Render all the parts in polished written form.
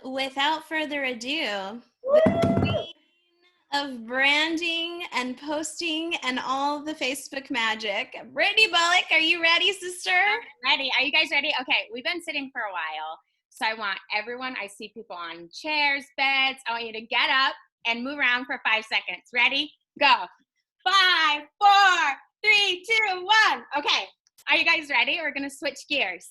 Without further ado, the Woo! queen of branding and posting and all the Facebook magic, Brittney Bullock. Are you ready, sister? I'm ready. Are you guys ready? Okay, we've been sitting for a while. So I want everyone, I see people on chairs, beds. I want you to get up and move around for 5 seconds. Ready? Go. 5, 4, 3, 2, 1. Okay. Are you guys ready? We're going to switch gears.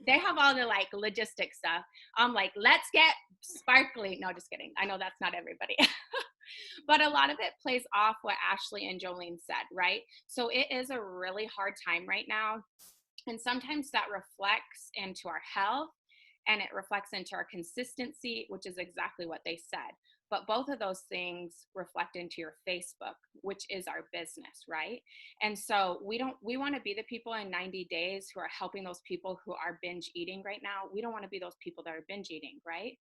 They have all the like logistic stuff. I'm like, let's get sparkly. No, just kidding. I know that's not everybody. But a lot of it plays off what Ashley and Jolene said, right? So it is a really hard time right now. And sometimes that reflects into our health and it reflects into our consistency, which is exactly what they said. But both of those things reflect into your Facebook, which is our business, right? And so we want to be the people in 90 days who are helping those people who are binge eating right now. We don't want to be those people that are binge eating, right?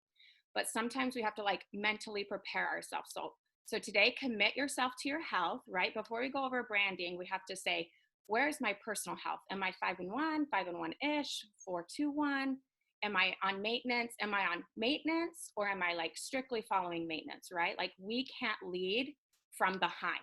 But sometimes we have to like mentally prepare ourselves. So today, commit yourself to your health, right? Before we go over branding, we have to say, where's my personal health? Am I 5 and 1, 5 and 1-ish, 4-2-1? Am I on maintenance? Am I on maintenance or am I like strictly following maintenance, right? Like we can't lead from behind.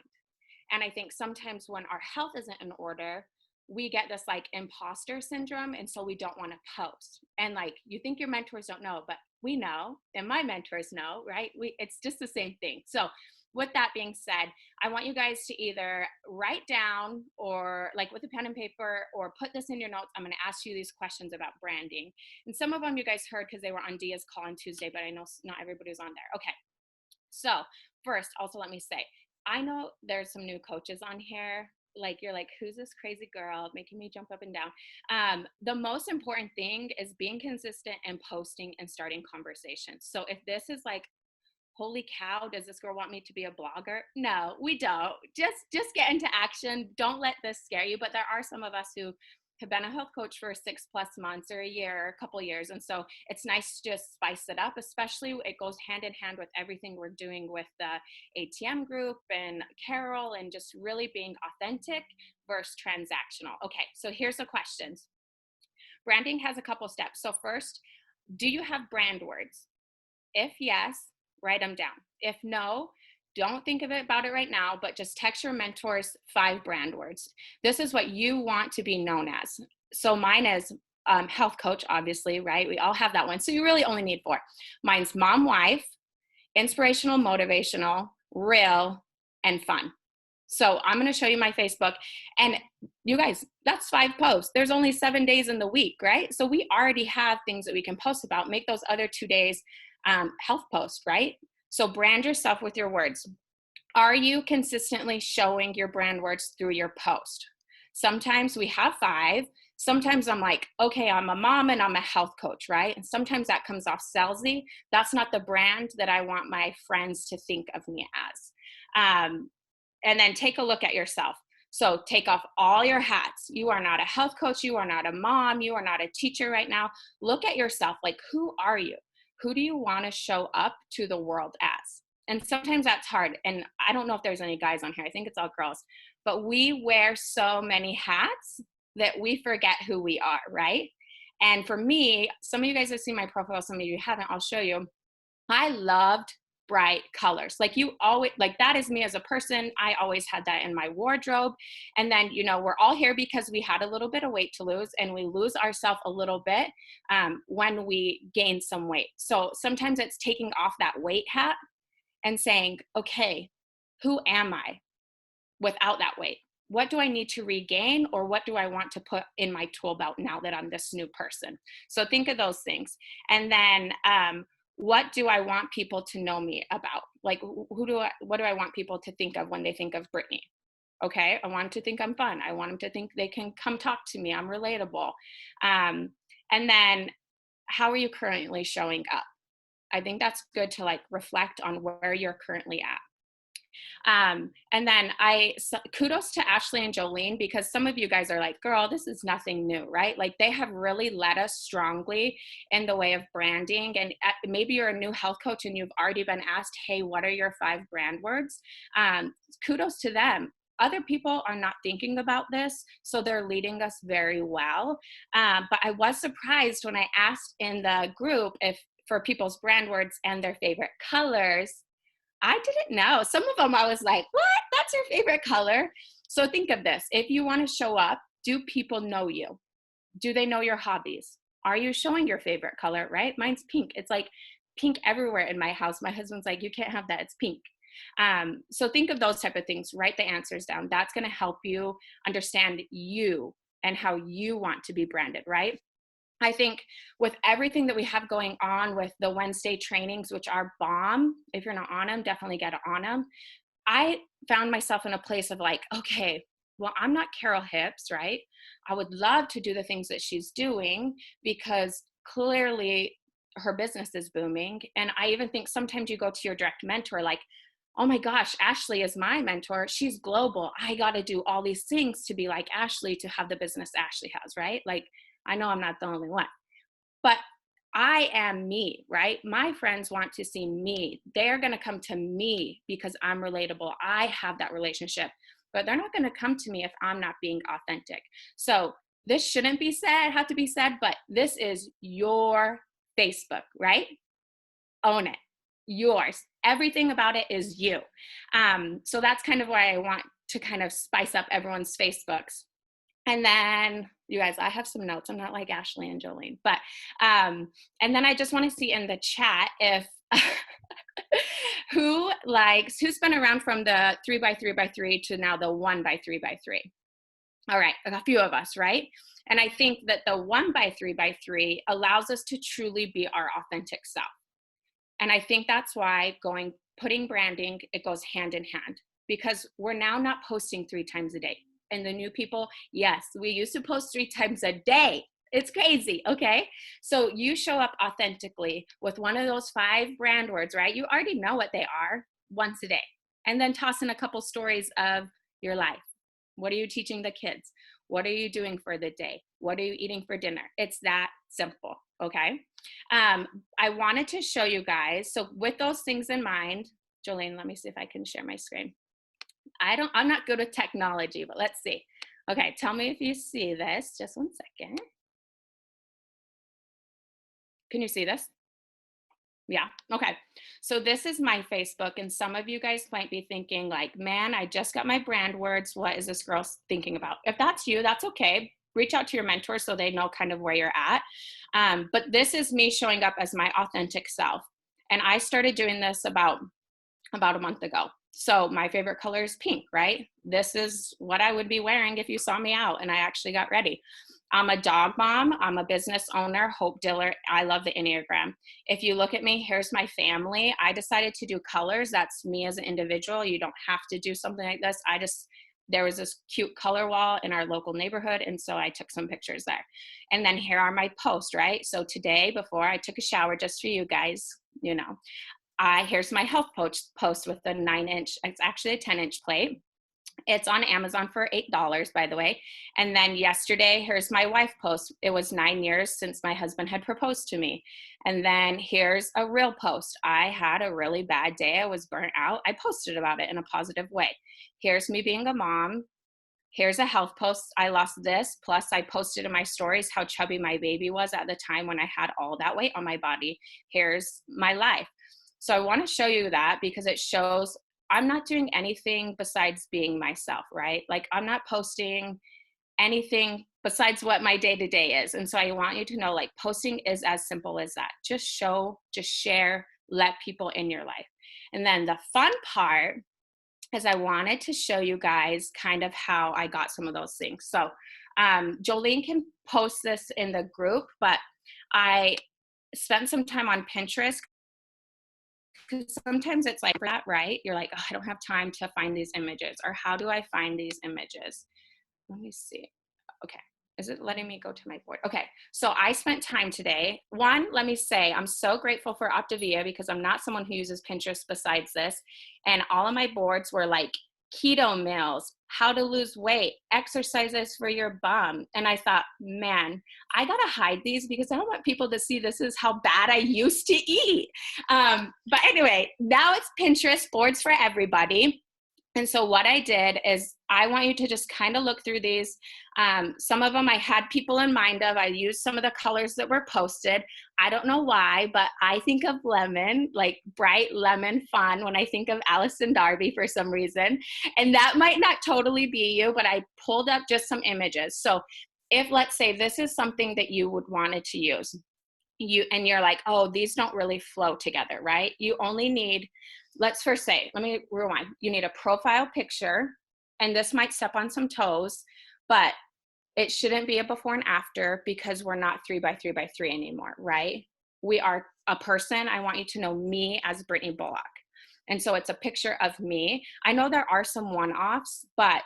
And I think sometimes when our health isn't in order, we get this like imposter syndrome. And so we don't want to post. And like you think your mentors don't know, but we know, and my mentors know, right? It's just the same thing. So with that being said, I want you guys to either write down or like with a pen and paper or put this in your notes. I'm going to ask you these questions about branding. And some of them you guys heard because they were on Dia's call on Tuesday, but I know not everybody's on there. Okay. So first, also let me say, I know there's some new coaches on here. Like you're like, who's this crazy girl making me jump up and down? The most important thing is being consistent and posting and starting conversations. So if this is like, holy cow, does this girl want me to be a blogger? No, we don't. Just get into action. Don't let this scare you. But there are some of us who have been a health coach for 6+ months or a year or a couple years. And so it's nice to just spice it up, especially it goes hand in hand with everything we're doing with the ATM group and Carol and just really being authentic versus transactional. Okay, so here's the questions. Branding has a couple steps. So first, do you have brand words? If yes, write them down. If no, don't think about it right now, but just text your mentors 5 brand words. This is what you want to be known as. So mine is health coach, obviously, right? We all have that one. So you really only need 4. Mine's mom, wife, inspirational, motivational, real, and fun. So I'm going to show you my Facebook. And you guys, that's 5 posts. There's only 7 days in the week, right? So we already have things that we can post about. Make those other 2 days health posts, right? So brand yourself with your words. Are you consistently showing your brand words through your post? Sometimes we have 5. Sometimes I'm like, okay, I'm a mom and I'm a health coach, right? And sometimes that comes off salesy. That's not the brand that I want my friends to think of me as. And then take a look at yourself. So take off all your hats. You are not a health coach. You are not a mom. You are not a teacher right now. Look at yourself. Like, who are you? Who do you want to show up to the world as? And sometimes that's hard. And I don't know if there's any guys on here. I think it's all girls. But we wear so many hats that we forget who we are, right? And for me, some of you guys have seen my profile, some of you haven't. I'll show you. I loved bright colors. Like you always, like that is me as a person. I always had that in my wardrobe. And then, you know, we're all here because we had a little bit of weight to lose and we lose ourselves a little bit when we gain some weight. So sometimes it's taking off that weight hat and saying, okay, who am I without that weight? What do I need to regain or what do I want to put in my tool belt now that I'm this new person? So think of those things. And then, what do I want people to know me about? Like, what do I want people to think of when they think of Brittney? Okay, I want them to think I'm fun. I want them to think they can come talk to me. I'm relatable. And then, how are you currently showing up? I think that's good to like reflect on where you're currently at. And then kudos to Ashley and Jolene, because some of you guys are like, girl, this is nothing new, right? Like they have really led us strongly in the way of branding. And maybe you're a new health coach and you've already been asked, hey, what are your 5 brand words? Kudos to them. other people are not thinking about this, so they're leading us very well. But I was surprised when I asked in the group if for people's brand words and their favorite colors. I didn't know. Some of them I was like, what? That's your favorite color? So think of this. If you want to show up, do people know you? Do they know your hobbies? Are you showing your favorite color, right? Mine's pink. It's like pink everywhere in my house. My husband's like, you can't have that. It's pink. So think of those type of things. Write the answers down. That's going to help you understand you and how you want to be branded, right? I think with everything that we have going on with the Wednesday trainings, which are bomb, if you're not on them, definitely get on them. I found myself in a place of like, okay, well, I'm not Carol Hips, right? I would love to do the things that she's doing because clearly her business is booming. And I even think sometimes you go to your direct mentor, like, oh my gosh, Ashley is my mentor. She's global. I got to do all these things to be like Ashley, to have the business Ashley has, right? Like, I know I'm not the only one, but I am me, right? My friends want to see me. They're going to come to me because I'm relatable. I have that relationship, but they're not going to come to me if I'm not being authentic. So this shouldn't be said, have to be said, but this is your Facebook, right? Own it. Yours. Everything about it is you. So that's kind of why I want to kind of spice up everyone's Facebooks. And then, you guys, I have some notes. I'm not like Ashley and Jolene, but, and then I just want to see in the chat if, who's been around from the 3x3x3 to now the 1x3x3. All right, a few of us, right? And I think that the 1x3x3 allows us to truly be our authentic self. And I think that's why putting branding, it goes hand in hand, because we're now not posting 3 times a day. And the new people, yes, we used to post 3 times a day. It's crazy, okay? So you show up authentically with one of those 5 brand words, right? You already know what they are once a day. And then toss in a couple stories of your life. What are you teaching the kids? What are you doing for the day? What are you eating for dinner? It's that simple, okay? I wanted to show you guys, so with those things in mind, Jolene, let me see if I can share my screen. I'm not good with technology, but let's see. Okay, tell me if you see this. Just one second. Can you see this? Yeah, okay. So this is my Facebook, and some of you guys might be thinking like, man, I just got my brand words. What is this girl thinking about? If that's you, that's okay. Reach out to your mentor so they know kind of where you're at. But this is me showing up as my authentic self. And I started doing this about a month ago. So my favorite color is pink, right? This is what I would be wearing if you saw me out, and I actually got ready. I'm a dog mom. I'm a business owner, Hope Diller. I love the Enneagram. If you look at me, here's my family. I decided to do colors. That's me as an individual. You don't have to do something like this. There was this cute color wall in our local neighborhood, and so I took some pictures there. And then here are my posts, right? So today, before I took a shower, just for you guys, you know, here's my health post with the 9-inch, it's actually a 10-inch plate. It's on Amazon for $8, by the way. And then yesterday, here's my wife post. It was 9 years since my husband had proposed to me. And then here's a real post. I had a really bad day. I was burnt out. I posted about it in a positive way. Here's me being a mom. Here's a health post. I lost this. Plus, I posted in my stories how chubby my baby was at the time when I had all that weight on my body. Here's my life. So I want to show you that because it shows I'm not doing anything besides being myself, right? Like I'm not posting anything besides what my day-to-day is. And so I want you to know, like, posting is as simple as that. Just show, just share, let people in your life. And then the fun part is I wanted to show you guys kind of how I got some of those things. So Jolene can post this in the group, but I spent some time on Pinterest because sometimes it's like that, right? You're like, oh, I don't have time to find these images, or how do I find these images? Let me see. Okay. Is it letting me go to my board? Okay. So I spent time today. One, let me say, I'm so grateful for Optavia because I'm not someone who uses Pinterest besides this. And all of my boards were like keto meals, how to lose weight, exercises for your bum. And I thought, man, I got to hide these because I don't want people to see this is how bad I used to eat. But anyway, now it's Pinterest boards for everybody. And so what I did is I want you to just kind of look through these. Some of them I had people in mind of. I used some of the colors that were posted. I don't know why, but I think of lemon, like bright lemon fun, when I think of Allison Darby for some reason. And that might not totally be you, but I pulled up just some images. So if, let's say, this is something that you would wanted to use, you're like, oh, these don't really flow together, right? You only need, let's first say, let me rewind. You need a profile picture, and this might step on some toes, but it shouldn't be a before and after, because we're not 3x3x3 anymore, right? We are a person. I want you to know me as Brittney Bullock. And so it's a picture of me. I know there are some one-offs, but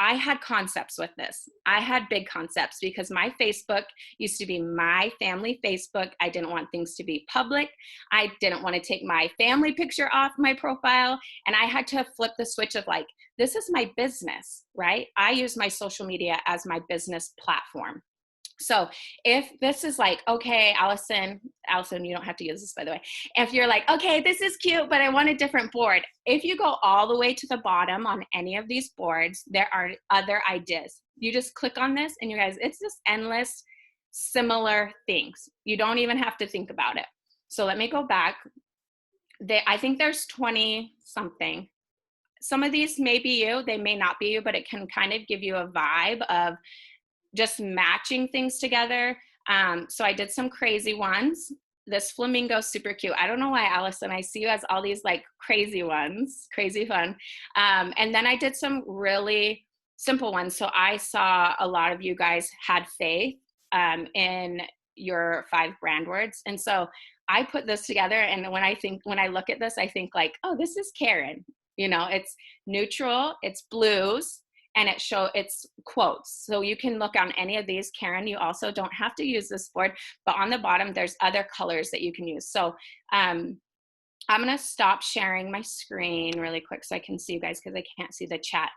I had concepts with this. I had big concepts because my Facebook used to be my family Facebook. I didn't want things to be public. I didn't want to take my family picture off my profile. And I had to flip the switch of like, this is my business, right? I use my social media as my business platform. So if this is like, okay, Allison, you don't have to use this, by the way. If you're like, okay, this is cute, but I want a different board. If you go all the way to the bottom on any of these boards, there are other ideas. You just click on this and you guys, it's just endless similar things. You don't even have to think about it. So let me go back. I think there's 20 something. Some of these may be you, they may not be you, but it can kind of give you a vibe of just matching things together. So I did some crazy ones. This flamingo is super cute. I don't know why, Allison, I see you as all these like crazy ones, crazy fun. And then I did some really simple ones. So I saw a lot of you guys had faith in your 5 brand words. And so I put this together. And when I look at this, I think like, oh, this is Karen. You know, it's neutral, it's blues, and it's quotes. So you can look on any of these. Karen, you also don't have to use this board, but on the bottom, there's other colors that you can use. So I'm going to stop sharing my screen really quick so I can see you guys, because I can't see the chat.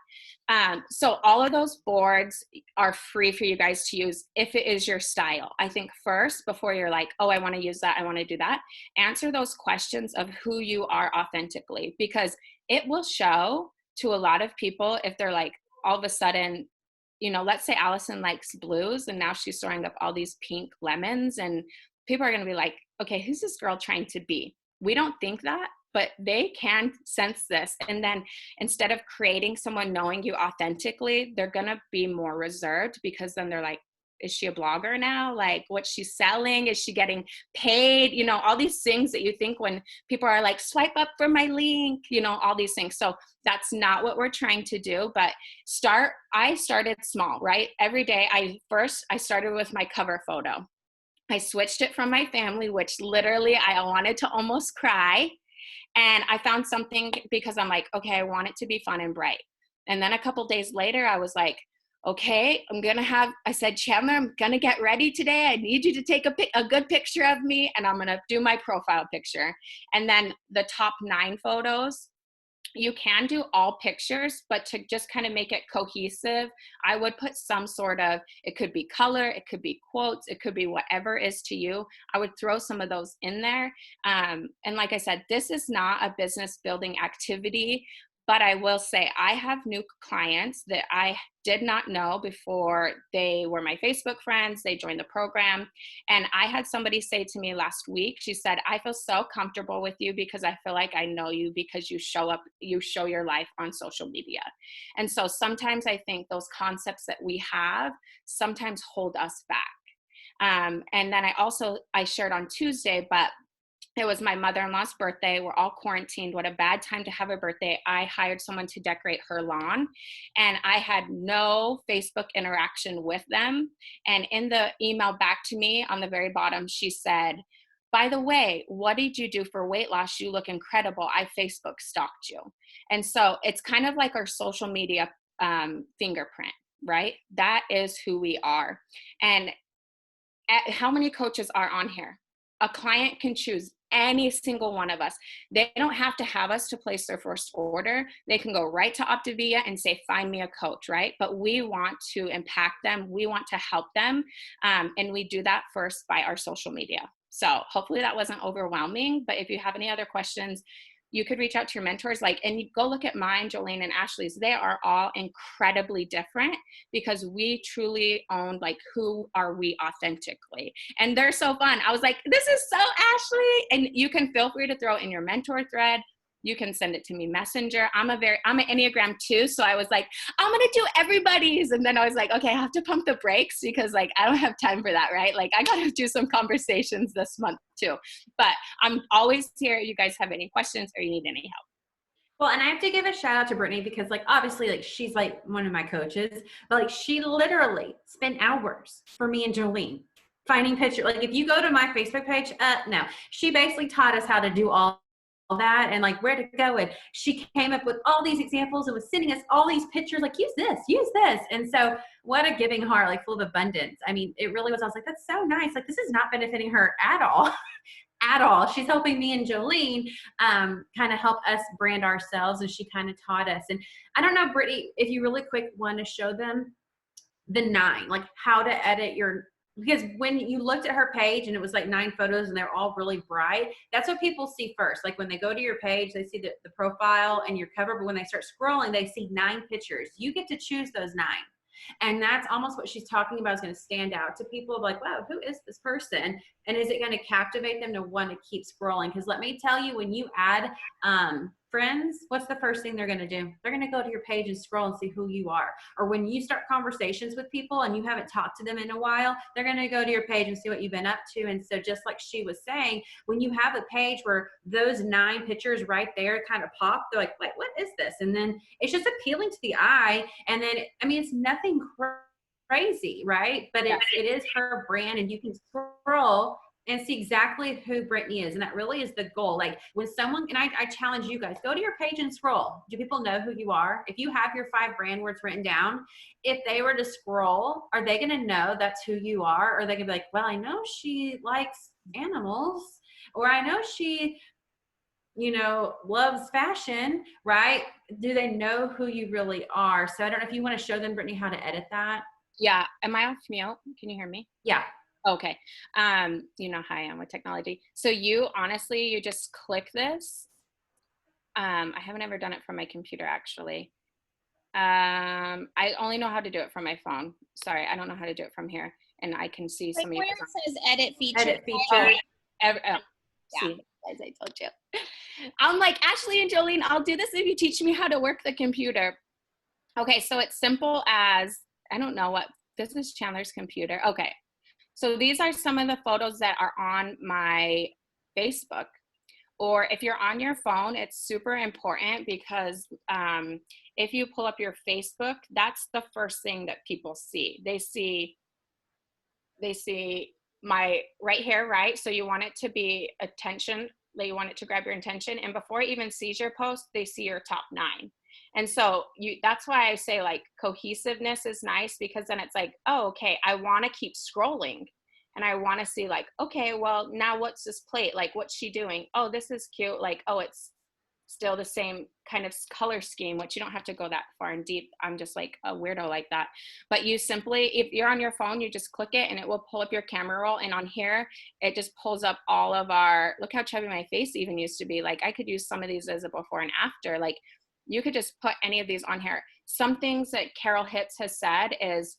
So all of those boards are free for you guys to use if it is your style. I think first, before you're like, oh, I want to use that, I want to do that, answer those questions of who you are authentically, because it will show to a lot of people if they're like, all of a sudden, you know, let's say Allison likes blues and now she's throwing up all these pink lemons, and people are going to be like, okay, who's this girl trying to be? We don't think that, but they can sense this. And then instead of creating someone knowing you authentically, they're going to be more reserved, because then they're like, is she a blogger now? Like, what's she selling? Is she getting paid? You know, all these things that you think when people are like, swipe up for my link, you know, all these things. So that's not what we're trying to do, but I started small, right? Every day, I started with my cover photo. I switched it from my family, which literally I wanted to almost cry. And I found something, because I'm like, okay, I want it to be fun and bright. And then a couple days later, I was like, okay, I said, Chandler, I'm going to get ready today. I need you to take a good picture of me, and I'm going to do my profile picture. And then the top 9 photos, you can do all pictures, but to just kind of make it cohesive, I would put some sort of, it could be color, it could be quotes, it could be whatever is to you. I would throw some of those in there. And like I said, this is not a business building activity, but I will say I have new clients that I did not know before they were my Facebook friends. They joined the program. And I had somebody say to me last week, she said, I feel so comfortable with you because I feel like I know you because you show your life on social media. And so sometimes I think those concepts that we have sometimes hold us back. And then I shared on Tuesday, but it was my mother-in-law's birthday. We're all quarantined. What a bad time to have a birthday. I hired someone to decorate her lawn, and I had no Facebook interaction with them. And in the email back to me on the very bottom, she said, by the way, what did you do for weight loss? You look incredible. I Facebook stalked you. And so it's kind of like our social media fingerprint, right? That is who we are. And how many coaches are on here? A client can choose any single one of us. They don't have to have us to place their first order. They can go right to Optavia and say, find me a coach, right? But we want to impact them. We want to help them. And we do that first by our social media. So hopefully that wasn't overwhelming, but if you have any other questions, you could reach out to your mentors, like, and you go look at mine, Jolene and Ashley's. They are all incredibly different because we truly own, like, who are we authentically. And they're so fun. I was like, this is so Ashley. And you can feel free to throw it in your mentor thread. You can send it to me messenger. I'm an Enneagram 2. So I was like, I'm going to do everybody's. And then I was like, okay, I have to pump the brakes because like, I don't have time for that, right? Like I got to do some conversations this month too, but I'm always here. You guys have any questions or you need any help? Well, and I have to give a shout out to Brittney because like, obviously like she's like one of my coaches, but like she literally spent hours for me and Jolene finding pictures. Like if you go to my Facebook page, no, she basically taught us how to do all that and like where to go. And she came up with all these examples and was sending us all these pictures, like use this. And so what a giving heart, like full of abundance. I mean, it really was. I was like, that's so nice. Like this is not benefiting her at all. At all. She's helping me and Jolene kind of help us brand ourselves, and she kind of taught us. And I don't know, Brittney, if you really quick want to show them the 9, like how to edit your, because when you looked at her page and it was like 9 photos and they're all really bright, that's what people see first. Like when they go to your page, they see the profile and your cover, but when they start scrolling, they see 9 pictures. You get to choose those 9. And that's almost what she's talking about is going to stand out to people like, wow, who is this person? And is it going to captivate them to want to keep scrolling? Because let me tell you, when you add friends, what's the first thing they're going to do? They're going to go to your page and scroll and see who you are. Or when you start conversations with people and you haven't talked to them in a while, they're going to go to your page and see what you've been up to. And so just like she was saying, when you have a page where those 9 pictures right there kind of pop, they're like, wait, what is this? And then it's just appealing to the eye. And then, I mean, it's nothing crazy, right? But it is her brand, and you can scroll and see exactly who Brittney is. And that really is the goal. Like when someone, and I challenge you guys, go to your page and scroll. Do people know who you are? If you have your 5 brand words written down, if they were to scroll, are they going to know that's who you are? Or are they going to be like, well, I know she likes animals, or I know she, loves fashion, right? Do they know who you really are? So I don't know if you want to show them, Brittney, how to edit that. Yeah. Am I off mute? Can you hear me? Yeah. Okay. You know how I am with technology. So you just click this. I haven't ever done it from my computer actually. I only know how to do it from my phone. Sorry, I don't know how to do it from here. And I can see some of where you. it says edit feature. Edit feature. See, as I told you. I'm like, Ashley and Jolene, I'll do this if you teach me how to work the computer. Okay, so it's simple as, I don't know what, this is Chandler's computer. Okay. So these are some of the photos that are on my Facebook. Or if you're on your phone, it's super important because if you pull up your Facebook, that's the first thing that people see. They see my right here, right? So you want it to be attention, you want it to grab your attention. And before it even sees your post, they see your top 9. And so that's why I say like cohesiveness is nice, because then it's like, oh, okay, I want to keep scrolling and I want to see like, okay, well now what's this plate? Like what's she doing? Oh, this is cute. Like, oh, it's still the same kind of color scheme, which you don't have to go that far and deep. I'm just like a weirdo like that. But you simply, if you're on your phone, you just click it and it will pull up your camera roll. And on here, it just pulls up all of our, look how chubby my face even used to be. Like I could use some of these as a before and after. Like you could just put any of these on here. Some things that Carol Hitz has said is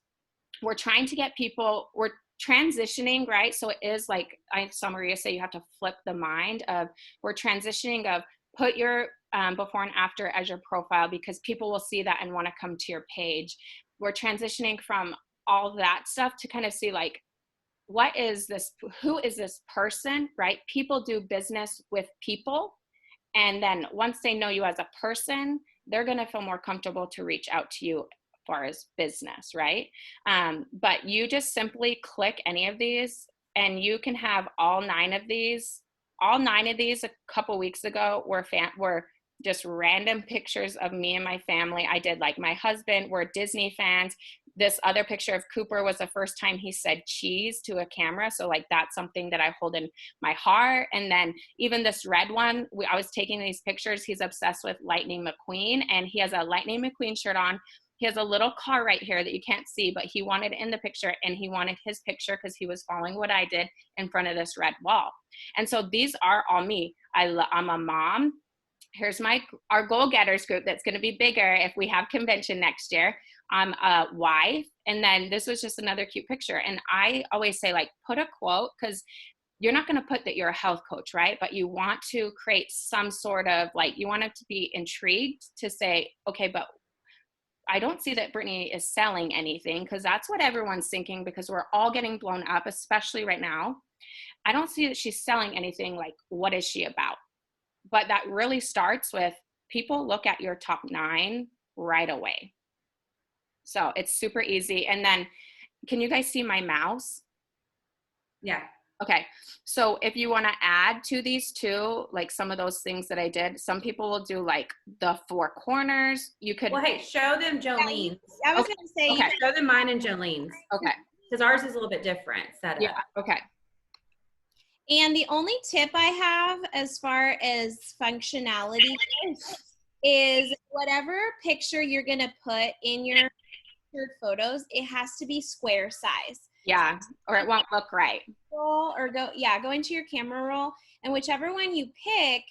we're trying to get people, we're transitioning, right? So it is like I saw Maria say, you have to flip the mind of, we're transitioning of put your before and after as your profile, because people will see that and want to come to your page. We're transitioning from all that stuff to kind of see like, what is this, who is this person, right? People do business with people. And then once they know you as a person, they're going to feel more comfortable to reach out to you as far as business, right? But you just simply click any of these and you can have all 9 of these. All 9 of these a couple weeks ago were just random pictures of me and my family. I did like my husband, we're Disney fans. This other picture of Cooper was the first time he said cheese to a camera. So like that's something that I hold in my heart. And then even this red one, I was taking these pictures. He's obsessed with Lightning McQueen and he has a Lightning McQueen shirt on. He has a little car right here that you can't see, but he wanted it in the picture and he wanted his picture because he was following what I did in front of this red wall. And so these are all me. I'm a mom. here's our goal getters group that's going to be bigger if we have convention next year. I'm a wife. And then this was just another cute picture. And I always say, like, put a quote, because you're not going to put that you're a health coach, right? But you want to create some sort of, like, you want it to be intrigued to say, okay, but I don't see that Brittney is selling anything, because that's what everyone's thinking, because we're all getting blown up, especially right now. I don't see that she's selling anything. Like, what is she about? But that really starts with, people look at your top 9 right away. So it's super easy. And then, can you guys see my mouse? Yeah. Okay. So if you want to add to these two, like some of those things that I did, some people will do like the 4 corners. You could. Well, hey, show them Jolene's. I was going to say, Okay. Show them mine and Jolene's. Okay. Because ours is a little bit different setup. Yeah. Okay. and the only tip I have as far as functionality is whatever picture you're going to put in your photos, it has to be square size. Yeah. Or it won't look right. Or go into your camera roll, and whichever one you pick,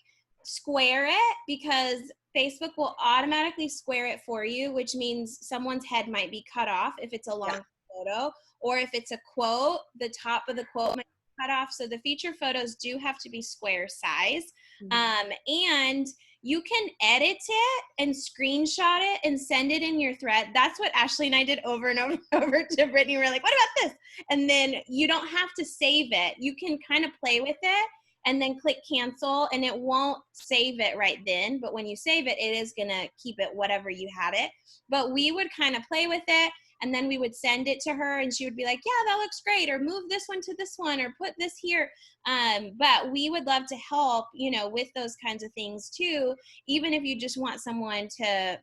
square it, because Facebook will automatically square it for you, which means someone's head might be cut off if it's a long photo, or if it's a quote, the top of the quote might be cut off. So the feature photos do have to be square size. And you can edit it and screenshot it and send it in your thread. That's what Ashley and I did over and over and over to Brittney. We're like, what about this? And then you don't have to save it. You can kind of play with it and then click cancel, and it won't save it right then. But when you save it, it is going to keep it whatever you had it. But we would kind of play with it, and then we would send it to her, and she would be like, yeah, that looks great, or move this one to this one, or put this here. But we would love to help, with those kinds of things too, even if you just want someone to,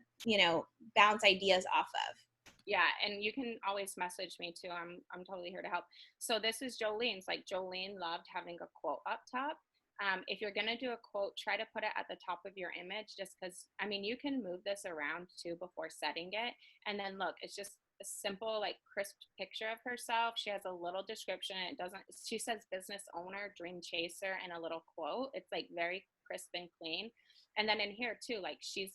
bounce ideas off of. Yeah, and you can always message me too. I'm totally here to help. So this is Jolene's. Like, Jolene loved having a quote up top. If you're gonna do a quote, try to put it at the top of your image, just because, you can move this around too before setting it. And then look, it's just a simple, like, crisp picture of herself. She has a little description. She says business owner, dream chaser, and a little quote. It's like very crisp and clean. And then in here too, like, she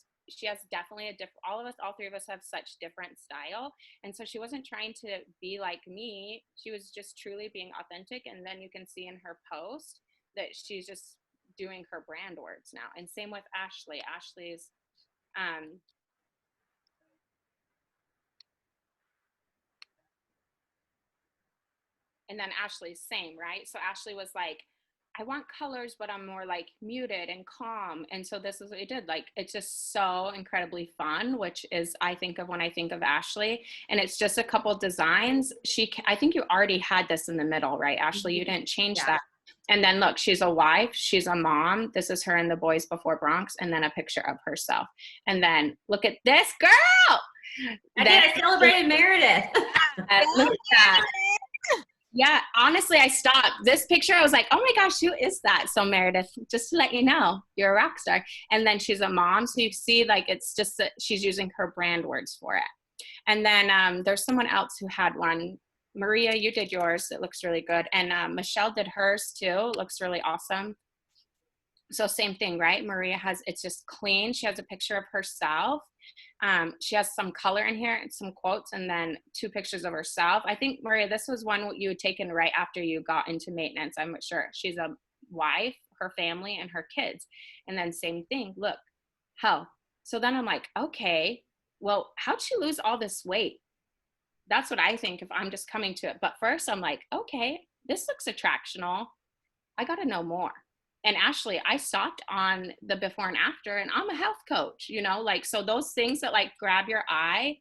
has definitely all 3 of us have such different style. And so she wasn't trying to be like me. She was just truly being authentic. And then you can see in her post that she's just doing her brand words now. And same with Ashley. Ashley's, and then Ashley's same, right? So Ashley was like, I want colors, but I'm more like muted and calm. And so this is what we did. Like, it's just so incredibly fun, which is, I think of when I think of Ashley. And it's just a couple designs. I think you already had this in the middle, right, Ashley? You didn't change that. And then look, she's a wife, she's a mom. This is her in the Boys Before Bronx, and then a picture of herself. And then look at this girl. I celebrated Meredith. Look at that. Yeah, honestly, I stopped. This picture, I was like, oh my gosh, who is that? So Meredith, just to let you know, you're a rock star. And then she's a mom. So you see, like, it's just that she's using her brand words for it. And then there's someone else who had one. Maria, you did yours. It looks really good. And Michelle did hers too. It looks really awesome. So same thing, right? Maria it's just clean. She has a picture of herself. She has some color in here and some quotes, and then 2 pictures of herself. I think, Maria, this was one you had taken right after you got into maintenance. I'm sure. She's a wife, her family, and her kids. And then same thing. Look, health. So then I'm like, okay, well, how'd she lose all this weight? That's what I think if I'm just coming to it. But first I'm like, okay, this looks attractional. I got to know more. And Ashley, I stopped on the before and after, and I'm a health coach, like, so those things that like grab your eye,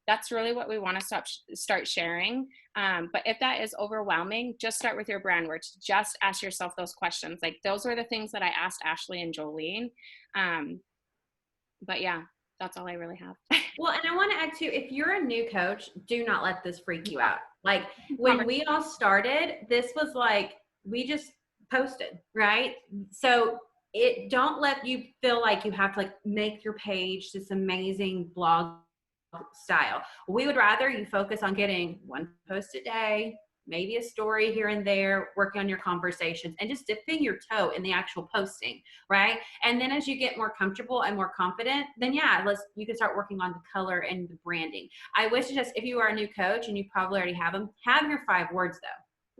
that's really what we want to start sharing. But if that is overwhelming, just start with your brand words. Just ask yourself those questions. Like, those were the things that I asked Ashley and Jolene. But yeah, that's all I really have. Well, and I want to add too, if you're a new coach, do not let this freak you out. Like, when we all started, this was like, we just posted, right? So don't let you feel like you have to like make your page this amazing blog style. We would rather you focus on getting 1 post a day, maybe a story here and there, working on your conversations and just dipping your toe in the actual posting, right? And then as you get more comfortable and more confident, then yeah, you can start working on the color and the branding. I wish just, if you are a new coach and you probably already have them, have your 5 words though.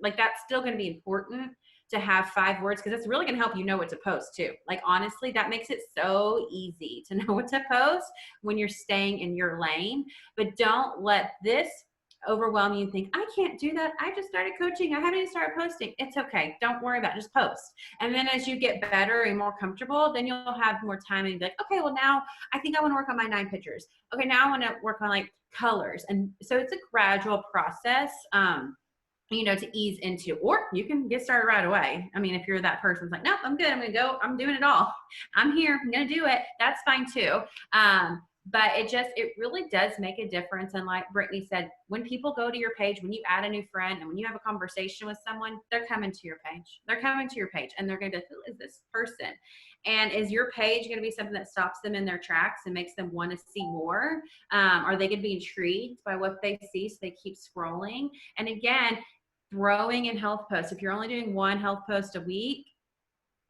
Like that's still going to be important to have 5 words, because it's really going to help you know what to post too. Like honestly, that makes it so easy to know what to post when you're staying in your lane. But don't let this overwhelm you and think, I can't do that. I just started coaching. I haven't even started posting. It's okay. Don't worry about it. Just post. And then as you get better and more comfortable, then you'll have more time and be like, okay, well now I think I want to work on my 9 pictures. Okay, now I want to work on like colors. And so it's a gradual process. To ease into, or you can get started right away. I mean, if you're that person who's like, nope, I'm good. I'm going to go. I'm doing it all. I'm here. I'm going to do it. That's fine too. But it really does make a difference. And like Brittney said, when people go to your page, when you add a new friend and when you have a conversation with someone, they're coming to your page. They're coming to your page and they're going to be, who is this person? And is your page going to be something that stops them in their tracks and makes them want to see more? Are they going to be intrigued by what they see so they keep scrolling? And again, throwing in health posts. If you're only doing 1 health post a week,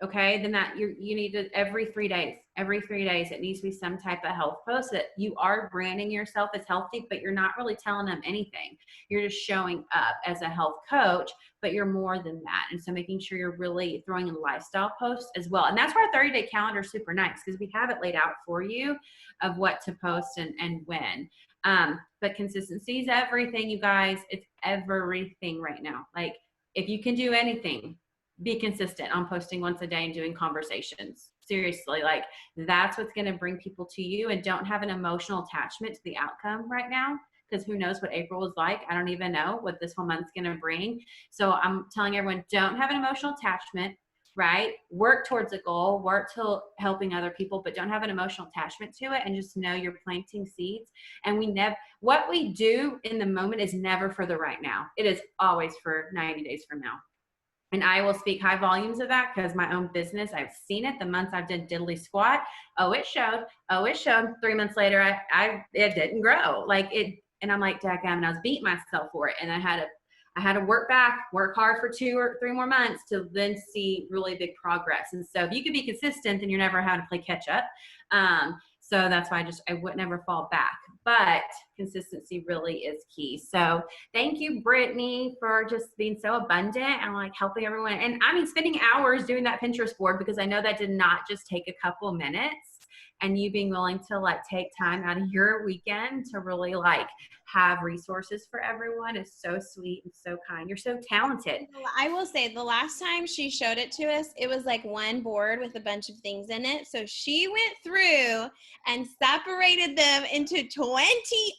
okay, then that you need to every 3 days, it needs to be some type of health post that you are branding yourself as healthy, but you're not really telling them anything. You're just showing up as a health coach, but you're more than that. And so making sure you're really throwing in lifestyle posts as well. And that's where our 30-day calendar is super nice, because we have it laid out for you of what to post and when. But consistency is everything, you guys. It's everything right now. Like if you can do anything, be consistent on posting once a day and doing conversations. Seriously, like that's what's going to bring people to you, and don't have an emotional attachment to the outcome right now, because who knows what April is like. I don't even know what this whole month's going to bring. So I'm telling everyone, don't have an emotional attachment, right? Work towards a goal, work to helping other people, but don't have an emotional attachment to it, and just know you're planting seeds. And what we do in the moment is never for the right now. It is always for 90 days from now. And I will speak high volumes of that because my own business, I've seen it. The months I've done diddly squat, it showed. 3 months later, it didn't grow. And I'm like, dadgum, and I was beating myself for it. And I had to work hard for 2 or 3 more months to then see really big progress. And so if you could be consistent, then you're never having to play catch up. So that's why I would never fall back. But consistency really is key. So thank you, Brittney, for just being so abundant and like helping everyone. And I mean, spending hours doing that Pinterest board, because I know that did not just take a couple minutes. And you being willing to like take time out of your weekend to really like have resources for everyone is so sweet and so kind. You're so talented. I will say the last time she showed it to us, it was like one board with a bunch of things in it. So she went through and separated them into 20.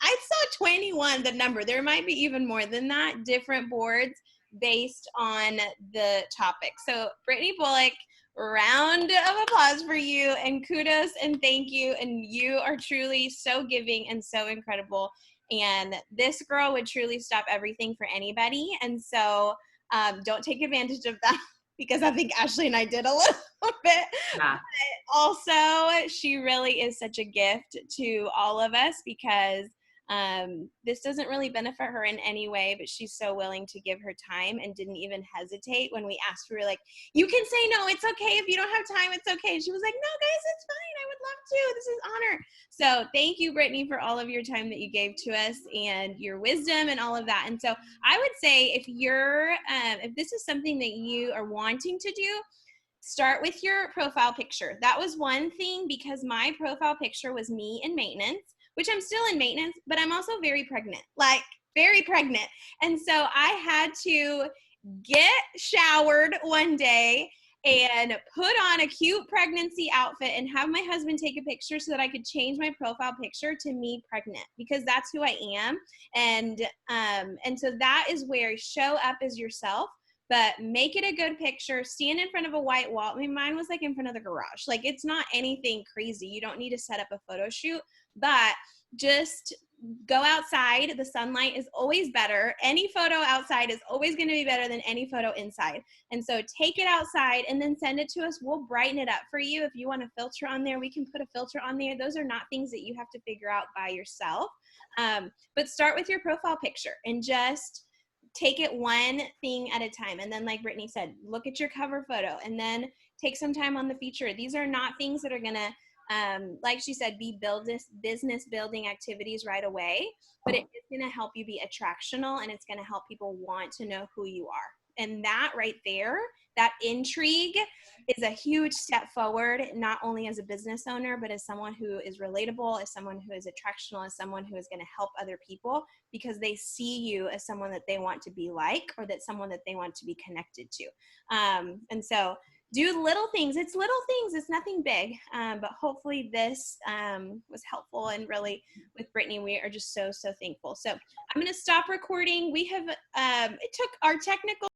I saw 21, the number. There might be even more than that, different boards based on the topic. So Brittney Bullock, round of applause for you, and kudos and thank you. And you are truly so giving and so incredible. And this girl would truly stop everything for anybody. And so don't take advantage of that, because I think Ashley and I did a little bit. Yeah. But also, she really is such a gift to all of us, because this doesn't really benefit her in any way, but she's so willing to give her time and didn't even hesitate when we asked. We were like, you can say no, it's okay. If you don't have time, it's okay. And she was like, no, guys, it's fine. I would love to. This is honor. So thank you, Brittney, for all of your time that you gave to us and your wisdom and all of that. And so I would say if this is something that you are wanting to do, start with your profile picture. That was one thing, because my profile picture was me in maintenance, which I'm still in maintenance, but I'm also very pregnant, And so I had to get showered one day and put on a cute pregnancy outfit and have my husband take a picture so that I could change my profile picture to me pregnant, because that's who I am. And so that is where show up as yourself, but make it a good picture. Stand in front of a white wall. I mean, mine was like in front of the garage. Like, it's not anything crazy. You don't need to set up a photo shoot, but just go outside. The sunlight is always better. Any photo outside is always going to be better than any photo inside. And so take it outside and then send it to us. We'll brighten it up for you. If you want a filter on there, we can put a filter on there. Those are not things that you have to figure out by yourself. But start with your profile picture and just take it one thing at a time. And then like Brittney said, look at your cover photo and then take some time on the feature. These are not things that are going to, like she said, be business building activities right away, but it is going to help you be attractional, and it's going to help people want to know who you are. And that right there, that intrigue is a huge step forward, not only as a business owner, but as someone who is relatable, as someone who is attractional, as someone who is going to help other people, because they see you as someone that they want to be like, or that someone that they want to be connected to. And so do little things. It's little things. It's nothing big. But hopefully this was helpful. And really with Brittney, we are just so thankful. So I'm going to stop recording. We have, it took our technical